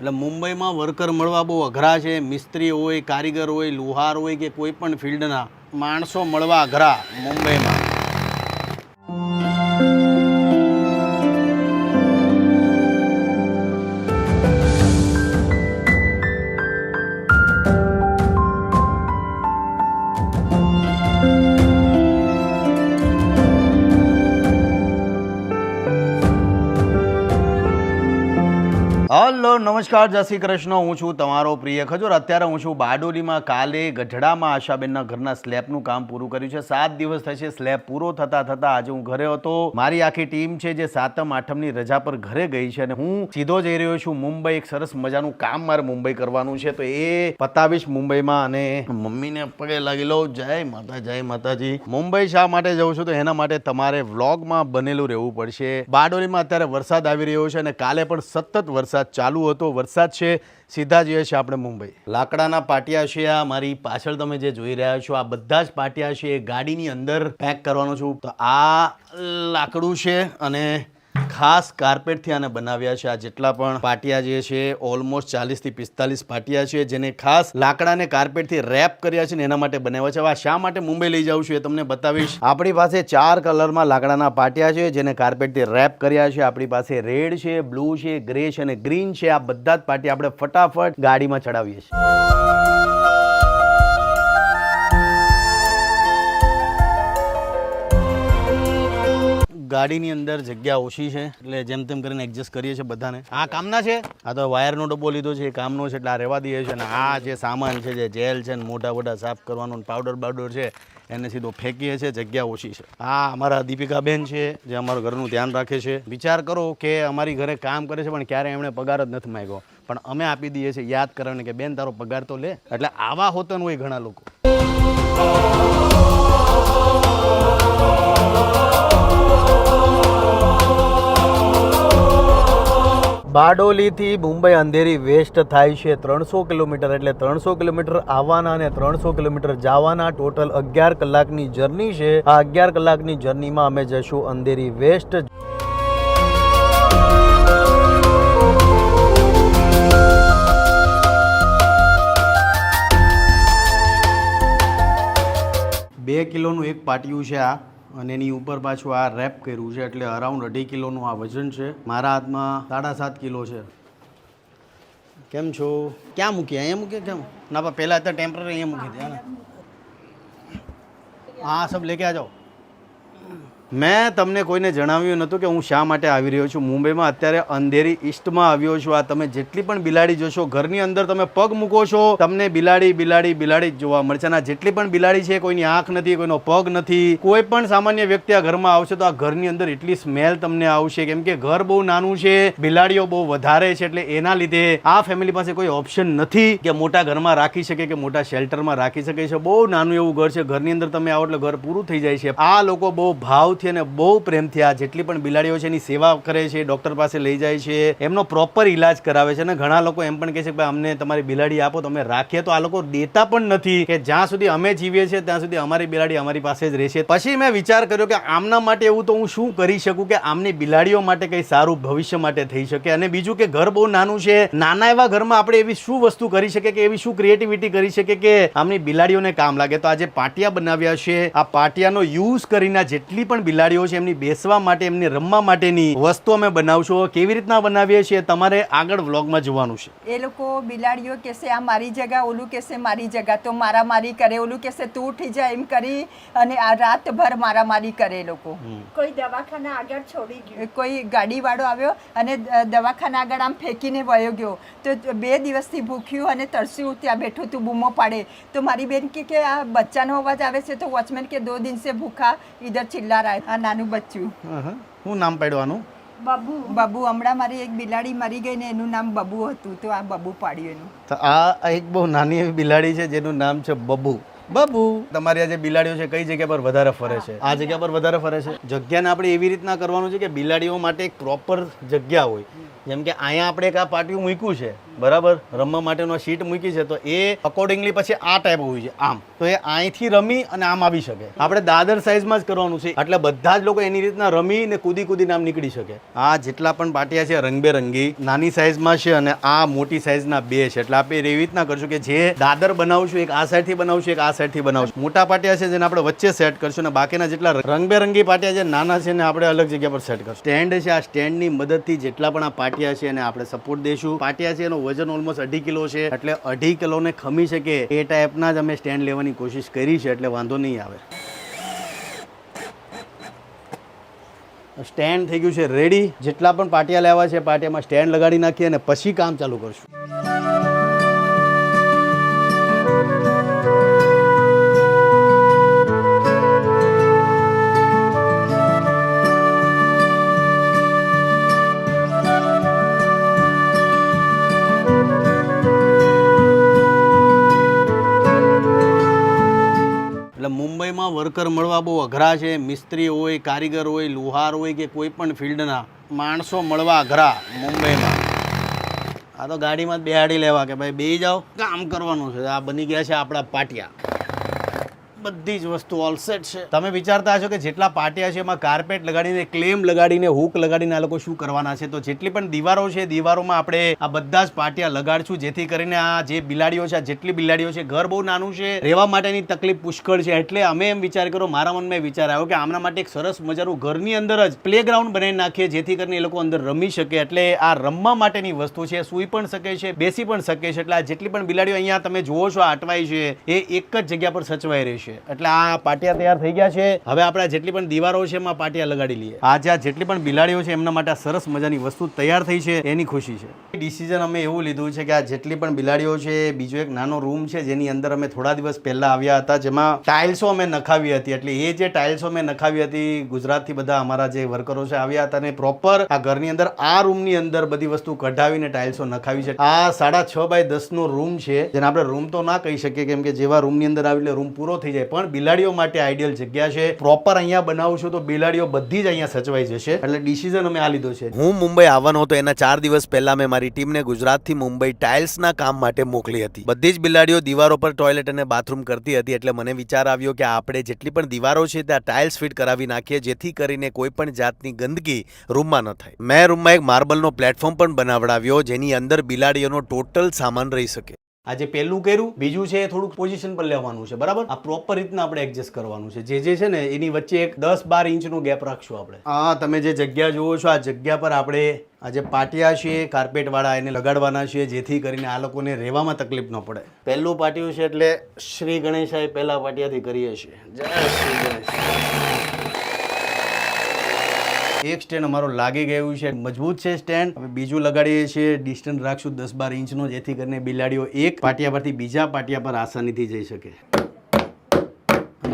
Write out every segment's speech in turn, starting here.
એટલે મુંબઈમાં વર્કર મળવા બહુ અઘરા છે. મિસ્ત્રી હોય, કારીગર હોય, લુહાર હોય કે કોઈ પણ ફિલ્ડના માણસો મળવા અઘરા મુંબઈમાં. હલો નમસ્કાર, જય શ્રી કૃષ્ણ. હું છું તમારો પ્રિય ખજૂર. અત્યારે હું છું બારડોલીમાં. કાલે ગઢડામાં આશાબેનના ઘરના સ્લેબનું કામ પૂરું કર્યું છે. 7 દિવસ થશે સ્લેબ પૂરો થતાં આજે હું ઘરે હતો. મારી આખી ટીમ છે જે 7મ 8મની રજા પર ઘરે ગઈ છે અને હું સીધો જઈ રહ્યો છું મુંબઈ. એક સરસ મજાનું કામ મારે મુંબઈ કરવાનું છે તો એ પતાવીશ મુંબઈમાં. અને મમ્મીને પગે લાગી લઉં. જય માતા, જય માતાજી. મુંબઈ શા માટે જઉં છું તો એના માટે તમારે વ્લોગમાં બનેલું રહેવું પડશે. બારડોલીમાં અત્યારે વરસાદ આવી રહ્યો છે અને કાલે પણ સતત વરસાદ ચાલુ હતો. વરસાદ છે, સીધા જઈએ છીએ આપણે મુંબઈ. લાકડાના પાટિયા છે આ મારી પાછળ તમે જે જોઈ રહ્યા છો. આ બધા જ પાટિયા છે એ ગાડીની અંદર પેક કરવાનો છું. તો આ લાકડું છે અને ખાસ કાર્પેટથી આને બનાવ્યા છે. આ જેટલા પણ પાટિયા જે છે ઓલમોસ્ટ 40 થી 45 પાટિયા છે જેને ખાસ લાકડાને કાર્પેટથી રેપ કર્યા છે ને એના માટે બનાવ્યા છે. હવે શા માટે મુંબઈ લઈ જાઉં છું એ તમને બતાવીશ. આપણી પાસે 4 કલરમાં લાકડાના પાટિયા છે જેને કાર્પેટથી રેપ કર્યા છે. આપણી પાસે રેડ છે, બ્લુ છે, ગ્રે છે અને ગ્રીન છે. આ બધા જ પાટિયા આપણે ફટાફટ ગાડીમાં ચડાવીએ છીએ. ગાડીની અંદર જગ્યા ઓછી છે એટલે જેમ તેમ કરીને એડજસ્ટ કરીએ છીએ બધાને. આ કામના છે. આ તો વાયરનો ડબ્બો લીધો છે, એ કામનો છે એટલે આ રહેવા દઈએ છીએ. અને આ જે સામાન છે, જે જેલ છે ને મોટા મોટા સાફ કરવાનો પાવડર બાવડર છે એને સીધો ફેંકીએ છીએ. જગ્યા ઓછી છે. આ અમારા દીપિકાબેન છે જે અમારું ઘરનું ધ્યાન રાખે છે. વિચાર કરો કે અમારી ઘરે કામ કરે છે પણ ક્યારે એમણે પગાર જ નથી માંગ્યો, પણ અમે આપી દઈએ છીએ યાદ કરવાને કે બેન તારો પગાર તો લે. એટલે આવા હોતન હોય ઘણા લોકો. બારડોલીથી મુંબઈ અંધેરી વેસ્ટ થાય છે 300 કિલોમીટર. એટલે 300 કિલોમીટર આવવાના અને 300 કિલોમીટર જવાના ટોટલ 11 કલાકની જર્ની છે. આ 11 કલાકની જર્નીમાં અમે જશું અંધેરી વેસ્ટ. બે કિલોનું એક પાટિયું છે આ, અને એની ઉપર પાછું આ રેપ કર્યું છે એટલે અરાઉન્ડ 2.5 કિલોનું આ વજન છે. મારા હાથમાં 7.5 કિલો છે. કેમ છો? ક્યાં મૂકીએ? અહીંયા મૂકીએ? કેમ ના પણ પહેલાં અત્યારે ટેમ્પરરી અહીંયા મૂકી દે. હા સબ લેકે આ જાઓ. મેં તમને કોઈને જણાવ્યું નહોતું કે હું શા માટે આવી રહ્યો છું મુંબઈમાં. અત્યારે અંધેરી ઈસ્ટમાં આવ્યો છું. આ તમે જેટલી પણ બિલાડી જોશો ઘરની અંદર તમે પગ મૂકો છો તમને બિલાડી બિલાડી બિલાડી જ જોવા મળશે. અને જેટલી પણ બિલાડી છે કોઈની આંખ નથી, કોઈનો પગ નથી. કોઈ પણ સામાન્ય વ્યક્તિ આ ઘરમાં આવશે તો આ ઘરની અંદર એટલી સ્મેલ તમને આવશે કેમ કે ઘર બહુ નાનું છે, બિલાડીઓ બહુ વધારે છે. એટલે એના લીધે આ ફેમિલી પાસે કોઈ ઓપ્શન નથી કે મોટા ઘરમાં રાખી શકે કે મોટા શેલ્ટરમાં રાખી શકે છે. બહુ નાનું એવું ઘર છે. ઘરની અંદર તમે આવો એટલે ઘર પૂરું થઈ જાય છે. આ લોકો બહુ ભાવ અને બહુ પ્રેમથી આ જેટલી પણ બિલાડીઓ છે એની સેવા કરે છે, ડોક્ટર પાસે લઈ જાય છે, એમનો પ્રોપર ઈલાજ કરાવે છે. અને ઘણા લોકો એમ પણ કહે છે કે ભાઈ અમને તમારી બિલાડી આપો તો અમે રાખીએ. તો આ લોકો દેતા પણ નથી કે જ્યાં સુધી અમે જીવીએ છીએ ત્યાં સુધી અમારી બિલાડી અમારી પાસે જ રહેશે. પછી મેં વિચાર કર્યો કે આમના માટે એવું તો હું શું કરી શકું કે આમની બિલાડીઓ માટે કંઈ સારું ભવિષ્ય માટે થઈ શકે. અને બીજું કે ઘર બહુ નાનું છે, નાના એવા ઘરમાં આપણે એવી શું વસ્તુ કરી શકીએ કે એવી શું ક્રિએટિવિટી કરી શકીએ કે આમની બિલાડીઓને કામ લાગે. તો આજે પાટિયા બનાવ્યા છે. આ પાટિયાનો યુઝ કરીને જેટલી પણ બિલાડીઓ છે એમની બેસવા માટે, એમની રમવા માટેની વસ્તુ અમે બનાવશું. કેવી રીતના બનાવીએ છીએ તમારે આગળ વ્લોગમાં જોવાનું છે. એ લોકો બિલાડીઓ કહેશે આ મારી જગ્યા, ઓલું કહેશે મારી જગ્યા, તો મારામારી કરે. ઓલું કહેશે તું ઉઠી જા એમ કરી અને આ રાતભર મારામારી કરે. એ લોકો કોઈ દવાખાના આગળ છોડી ગયું, કોઈ ગાડીવાળો આવ્યો અને દવાખાના આગળ આમ ફેંકીને વયો ગયો તો 2 દિવસથી ભૂખ્યું અને તરસ્યું ત્યાં બેઠું તું બૂમો પાડે. તો મારી બેન કે આ બચ્ચાનો અવાજ આવે છે તો વોચમેન કે 2 दिन से भूखा इधर चिल्ला रहा है. આ નાનું બચ્ચું. શું નામ પાડવાનું? બબુ. બબુ. હમણાં મારી એક બિલાડી મરી ગઈ ને એનું નામ બબુ હતું તો આ બબુ પાડ્યું એનું. તો આ એક બહુ નાની એવી બિલાડી છે જેનું નામ છે બબુ. બબુ. તમારી આ જે બિલાડીઓ છે કઈ જગ્યા પર વધારે ફરે છે? આ જગ્યા પર વધારે ફરે છે. જગ્યાને આપણે એવી રીતના કરવાનું છે કે બિલાડીઓ માટે એક પ્રોપર જગ્યા હોય. જેમ કે અહીંયા આપણે એક આ પાટિયું મૂક્યું છે બરાબર, રમવા માટેનો સીટ મૂકી છે તો એ અકોર્ડિંગલી પછી આ ટાઈપ હોવી છે આમ, તો એ અહીંથી રમી અને આમ આવી શકે. આપણે દાદર સાઈઝમાં જ કરવાનું છે એટલે બધા જ લોકો એની રીતના રમી ને કૂદીને આમ નીકળી શકે. આ જેટલા પણ પાટિયા છે રંગબેરંગી નાની સાઈઝમાં છે અને આ મોટી સાઈઝના બે છે, એટલે આપણે એવી રીતના કરશું કે જે દાદર બનાવશું એક આ સાઈડથી બનાવશું, એક આ સાઈડથી બનાવશું. મોટા પાટિયા છે જેને આપણે વચ્ચે સેટ કરશું અને બાકીના જેટલા રંગબેરંગી પાટિયા છે નાના છે ને આપણે અલગ જગ્યા પર સેટ કરશું. સ્ટેન્ડ છે, આ સ્ટેન્ડની મદદથી જેટલા પણ આ પાટિયા છે એને આપણે સપોર્ટ દઈશું. પાટિયા છે એનો વજન ઓલમોસ્ટ 2.5 કિલો છે એટલે 2.5 કિલોને ખમી શકે એ ટાઈપના જ અમે સ્ટેન્ડ લેવાની કોશિશ કરી છે એટલે વાંધો નહીં આવે. સ્ટેન્ડ થઈ ગયું છે રેડી. જેટલા પણ પાટિયા લેવા છે પાટિયામાં સ્ટેન્ડ લગાડી નાખીએ અને પછી કામ ચાલુ કરશું. મુંબઈમાં વર્કર મળવા બહુ અઘરા છે. મિસ્ત્રી હોય, કારીગર હોય, લુહાર હોય કે કોઈ પણ ફિલ્ડના માણસો મળવા અઘરા મુંબઈમાં. આ તો ગાડીમાં જ બેહાડી લેવા કે ભાઈ બેસી જાઓ કામ કરવાનું છે. આ બની ગયા છે આપણા પાટિયા. બધી જ વસ્તુ ઓલસેટ છે. તમે વિચારતા હશો કે જેટલા પાટિયા છે એમાં કાર્પેટ લગાડીને, ક્લેમ લગાડીને, હૂક લગાડીને આ લોકો શું કરવાના છે. તો જેટલી પણ દીવારો છે દીવારોમાં આપણે આ બધા જ પાટિયા લગાડશું જેથી કરીને આ જે બિલાડીઓ છે, આ જેટલી બિલાડીઓ છે, ઘર બહુ નાનું છે, રહેવા માટેની તકલીફ પુષ્કળ છે. એટલે અમે એમ વિચાર કરો, મારા મનમાં વિચાર આવ્યો કે આમના માટે એક સરસ મજાનું ઘરની અંદર જ પ્લેગ્રાઉન્ડ બનાવી નાખીએ જેથી કરીને એ લોકો અંદર રમી શકે. એટલે આ રમવા માટેની વસ્તુ છે, સૂઈ પણ શકે છે, બેસી પણ શકે છે. એટલે આ જેટલી પણ બિલાડીઓ અહીંયા તમે જુઓ છો અટવાઈ છે એ એક જ જગ્યા પર સચવાઈ રહેશે. એટલે આ પાટિયા તૈયાર થઈ ગયા છે. હવે આપણે જેટલી પણ દીવારો છે એમાં પાટિયા લગાડી લઈએ. આજે આ જેટલી પણ બિલાડીઓ છે એમના માટે સરસ મજાની વસ્તુ તૈયાર થઈ છે એની ખુશી છે. ડિસિઝન અમે એવું લીધું છે કે આ જેટલી પણ બિલાડીઓ છે, બીજો એક નાનો રૂમ છે જેની અંદર અમે થોડા દિવસ પહેલા આવ્યા હતા જેમાં ટાઇલ્સો અમે નખાવી હતી. એટલે એ જે ટાઇલ્સો અમે નખાવી હતી ગુજરાતથી બધા અમારા જે વર્કરો છે આવ્યા હતા અને પ્રોપર આ ઘરની અંદર આ રૂમની અંદર બધી વસ્તુ કઢાવીને ટાઇલ્સો નખાવી છે. આ 6.5 બાય 10 નો રૂમ છે જેને આપણે રૂમ તો ના કહી શકીએ કેમ કે જેવા રૂમની અંદર આવી એટલે રૂમ પૂરો થઈ જાય, પણ બિલાડીઓ માટે આઈડિયલ જગ્યા છે. પ્રોપર અહીંયા બનાવશું તો બિલાડીઓ બધી જ અહીંયા સચવાઈ જશે. એટલે ડિસિઝન અમે આ લીધો છે. હું મુંબઈ આવવાનો હતો એના 4 દિવસ પહેલા મેં મારી ટીમને ગુજરાતથી મુંબઈ ટાઇલ્સના કામ માટે મોકલી હતી. બધી જ બિલાડીઓ દીવારો પર ટોયલેટ અને બાથરૂમ કરતી હતી એટલે મને વિચાર આવ્યો કે આપણે જેટલી પણ દીવારો છે ત્યાં ટાઇલ્સ ફિટ કરાવી નાખીએ જેથી કરીને કોઈ પણ જાતની ગંદકી રૂમમાં ન થાય. મેં રૂમમાં એક માર્બલનો પ્લેટફોર્મ પણ બનાવડાવ્યો જેની અંદર બિલાડીઓનો ટોટલ સામાન રહી શકે. આજે પહેલું કર્યું, બીજું છે થોડુંક પોઝિશન પર લેવાનું છે. બરાબર, આ પ્રોપર રીતના આપણે એડજસ્ટ કરવાનું છે. જે છે ને એની વચ્ચે એક 10-12 ઇંચનો ગેપ રાખશું આપણે. હા, તમે જે જગ્યા જુઓ છો આ જગ્યા પર આપણે આ જે પાટિયા છે કાર્પેટ વાળા એને લગાડવાના છે જેથી કરીને આ લોકોને રહેવામાં તકલીફ ન પડે. પહેલું પાટિયું છે એટલે શ્રી ગણેશાય પહેલા પાટિયાથી કરીએ છીએ. જય શ્રી ગણેશ. એક સ્ટેન્ડ અમારો લાગી ગયું છે, મજબૂત છે સ્ટેન્ડ. હવે બીજું લગાડીએ છીએ, ડિસ્ટન્સ રાખશું 10-12 ઇંચનો જેથી કરીને બિલાડીઓ એક પાટિયા પરથી બીજા પાટિયા પર આસાનીથી જઈ શકે.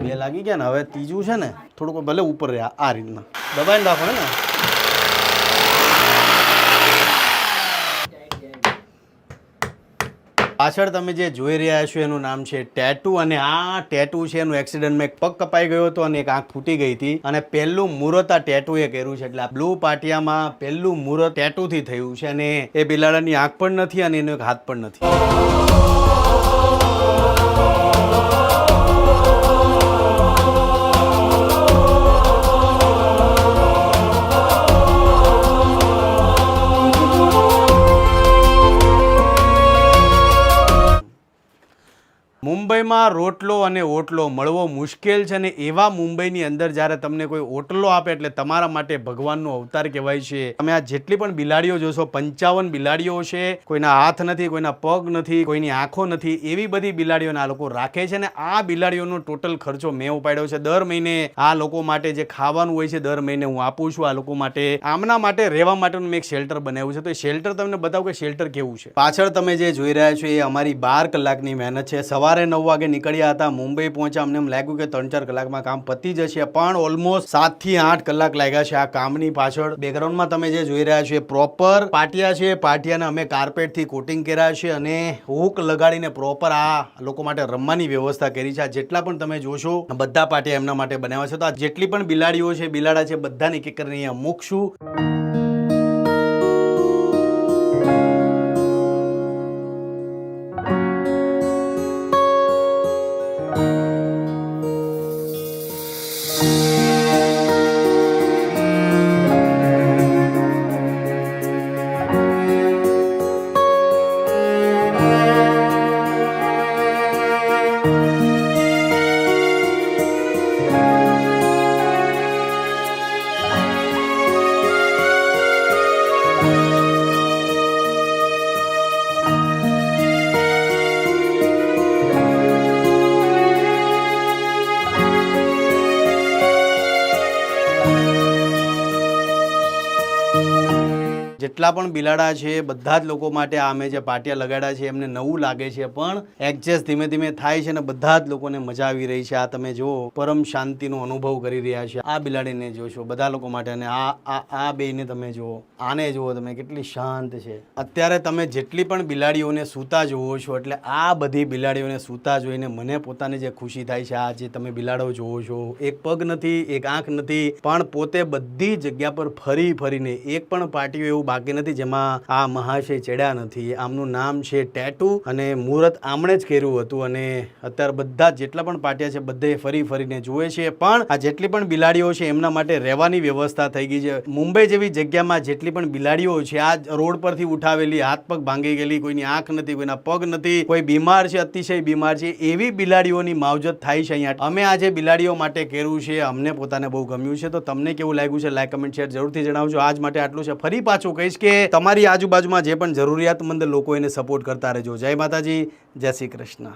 બે લાગી ગયા ને, હવે ત્રીજું છે ને થોડુંક ભલે ઉપર રહે આ રીતના દબાઈને રાખો ને. પાછળ તમે જે જોઈ રહ્યા છો એનું નામ છે ટેટુ અને આ ટેટુ છે એનું એક્સિડન્ટમાં એક પગ કપાઈ ગયો હતો અને એક આંખ ફૂટી ગઈ હતી અને પહેલું મુહૂર્ત આ ટેટુએ કર્યું છે. એટલે આ બ્લુ પાટિયામાં પહેલું મુહૂર્ત ટેટુથી થયું છે અને એ બિલાડાની આંખ પણ નથી અને એનો એક હાથ પણ નથી. મુંબઈમાં રોટલો અને ઓટલો મળવો મુશ્કેલ છે અને એવા મુંબઈની અંદર જ્યારે તમને કોઈ ઓટલો આપે એટલે તમારા માટે ભગવાનનો અવતાર કહેવાય છે. તમે આ જેટલી પણ બિલાડીઓ જોશો 55 બિલાડીઓ છે. કોઈના હાથ નથી, કોઈના પગ નથી, કોઈની આંખો નથી, એવી બધી બિલાડીઓને આ લોકો રાખે છે. અને આ બિલાડીઓનો ટોટલ ખર્ચો મેં ઉપાડ્યો છે. દર મહિને આ લોકો માટે જે ખાવાનું હોય છે દર મહિને હું આપું છું આ લોકો માટે. આમના માટે રહેવા માટેનું મેં એક શેલ્ટર બનાવ્યું છે. તો એ શેલ્ટર તમને બતાવું કે શેલ્ટર કેવું છે. પાછળ તમે જે જોઈ રહ્યા છો એ અમારી 12 કલાકની મહેનત છે. સવારે 9 વાગે નીકળ્યા હતા, મુંબઈ પહોંચ્યા. અમને એમ લાગ્યું કે 3-4 કલાકમાં કામ પતી જશે, પણ ઓલમોસ્ટ 7 થી 8 કલાક લાગ્યા છે આ કામની પાછળ. બેકગ્રાઉન્ડમાં તમે જે જોઈ રહ્યા છો એ પ્રોપર પાટિયા છે. પાટિયાને અમે કાર્પેટથી કોટિંગ કર્યા છે અને હૂક લગાડીને પ્રોપર આ લોકો માટે રમવાની વ્યવસ્થા કરી છે. આ જેટલા પણ તમે જોશો બધા પાટિયા એમના માટે બનાવ્યા છે. તો આ જેટલી પણ બિલાડીઓ છે, બિલાડા છે, બધાને એક એક કરીને અહીંયા મૂકશું. જેટલા પણ બિલાડા છે બધા જ લોકો માટે આ અમે જે પાટિયા લગાડ્યા છે એમને નવું લાગે છે, પણ એડજસ્ટ ધીમે ધીમે થાય છે ને બધા જ લોકોને મજા આવી રહી છે. આ તમે જુઓ, પરમ શાંતિનો અનુભવ કરી રહ્યા છે. આ બિલાડીને જોશો બધા લોકો માટે, અને આ બેયને તમે જુઓ, આને જુઓ તમે કેટલી શાંત છે. અત્યારે તમે જેટલી પણ બિલાડીઓને સૂતા જુઓ છો, એટલે આ બધી બિલાડીઓને સૂતા જોઈને મને પોતાને જે ખુશી થાય છે, આ જે તમે બિલાડો જુઓ છો, એક પગ નથી, એક આંખ નથી, પણ પોતે બધી જગ્યા પર ફરી ફરીને એક પણ પાટિયું એવું બાકી નથી જેમાં આ મહાશય ચડ્યા નથી. આમનું નામ છે ટેટુ, અને મુહૂર્ત આમણે જ કર્યું હતું, અને અત્યારે બધા જેટલા પણ પાટિયા છે બધે ફરી ફરીને જુએ છે. પણ આ જેટલી પણ બિલાડીઓ છે એમના માટે રહેવાની વ્યવસ્થા થઈ ગઈ છે. મુંબઈ જેવી જગ્યામાં જેટલી પણ બિલાડીઓ છે આ રોડ પરથી ઉઠાવેલી, હાથ પગ ભાંગી ગયેલી, કોઈની આંખ નથી, કોઈના પગ નથી, કોઈ બીમાર છે, અતિશય બીમાર છે, એવી બિલાડીઓની માવજત થાય છે અહીંયા. અમે આજે બિલાડીઓ માટે કર્યું છે, અમને પોતાને બહુ ગમ્યું છે. તો તમને કેવું લાગ્યું છે લાઈક, કમેન્ટ, શેર જરૂરથી જણાવજો. આજ માટે આટલું છે. ફરી પાછું કહીશ કે તમારી આજુબાજુમાં જે પણ જરૂરિયાતમંદ લોકો એને સપોર્ટ કરતા રહેજો. જય માતાજી, જય શ્રી કૃષ્ણ.